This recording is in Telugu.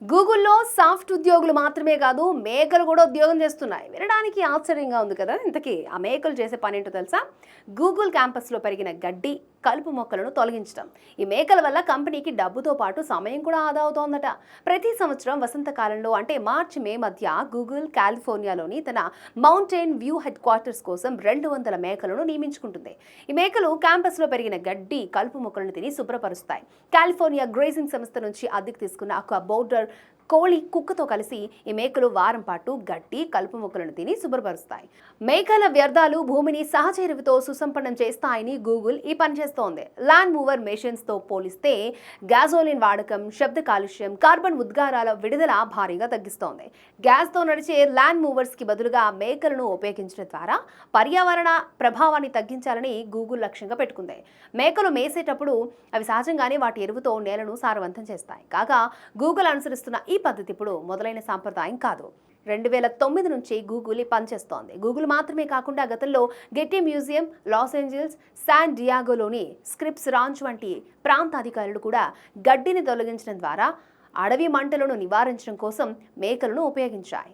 గూగుల్లో సాఫ్ట్ ఉద్యోగులు మాత్రమే కాదు మేకలు కూడా ఉద్యోగం చేస్తున్నాయి. వినడానికి ఆశ్చర్యంగా ఉంది కదా. ఇంతకీ ఆ మేకలు చేసే పని ఏంటో తెలుసా? గూగుల్ క్యాంపస్లో పెరిగిన గడ్డి, కలుపు మొక్కలను తొలగించడం. ఈ మేకల వల్ల కంపెనీకి డబ్బుతో పాటు సమయం కూడా ఆదా అవుతోందట. ప్రతి సంవత్సరం వసంతకాలంలో అంటే మార్చి మే మధ్య గూగుల్ కాలిఫోర్నియాలోని తన మౌంటైన్ వ్యూ హెడ్ క్వార్టర్స్ కోసం 200 మేకలను నియమించుకుంటుంది. ఈ మేకలు క్యాంపస్లో పెరిగిన గడ్డి, కలుపు మొక్కలను తిని శుభ్రపరుస్తాయి. కాలిఫోర్నియా గ్రేజింగ్ సంస్థ నుంచి అద్దెకు తీసుకున్న ఒక బోర్డర్ కోಳಿ కుక్కతో కలిసి ఈ మేకలు వారం పాటు గడ్డి, కలుపు మొక్కలను తిని శుభ్రపరుస్తాయి. మేకల వ్యర్థాలు భూమిని సహజీవితో సుసంపన్నం చేస్తాయని గూగుల్ ఈ పని చేస్తోంది. ల్యాండ్ మూవర్ మెషిన్స్ తో పోలిస్తే గ్యాసోలిన్ వాడకం, శబ్ద కాలుష్యం, కార్బన్ ఉద్గారాల విడుదల భారీగా తగ్గిస్తోంది. గ్యాస్ తో నడిచే ల్యాండ్ మూవర్స్ కి బదులుగా మేకలను ఉపయోగించడం ద్వారా పర్యావరణ ప్రభావాన్ని తగ్గించాలని గూగుల్ లక్ష్యంగా పెట్టుకుంది. మేకలు మేసేటప్పుడు అవి సహజంగానే వాటి ఎరువుతో నేలను సారవంతం చేస్తాయి. కాగా గూగుల్ అనుసరిస్తున్న ఈ పద్ధతి ఇప్పుడు మొదలైన సాంప్రదాయం కాదు. 2009 నుంచి గూగుల్ పనిచేస్తోంది. గూగుల్ మాత్రమే కాకుండా గతంలో Getty Museum, Los Angeles, San డియాగోలోని స్క్రిప్స్ రాంచ్ వంటి ప్రాంత అధికారులు కూడా గడ్డిని తొలగించడం ద్వారా అడవి మంటలను నివారించడం కోసం మేకలను ఉపయోగించాయి.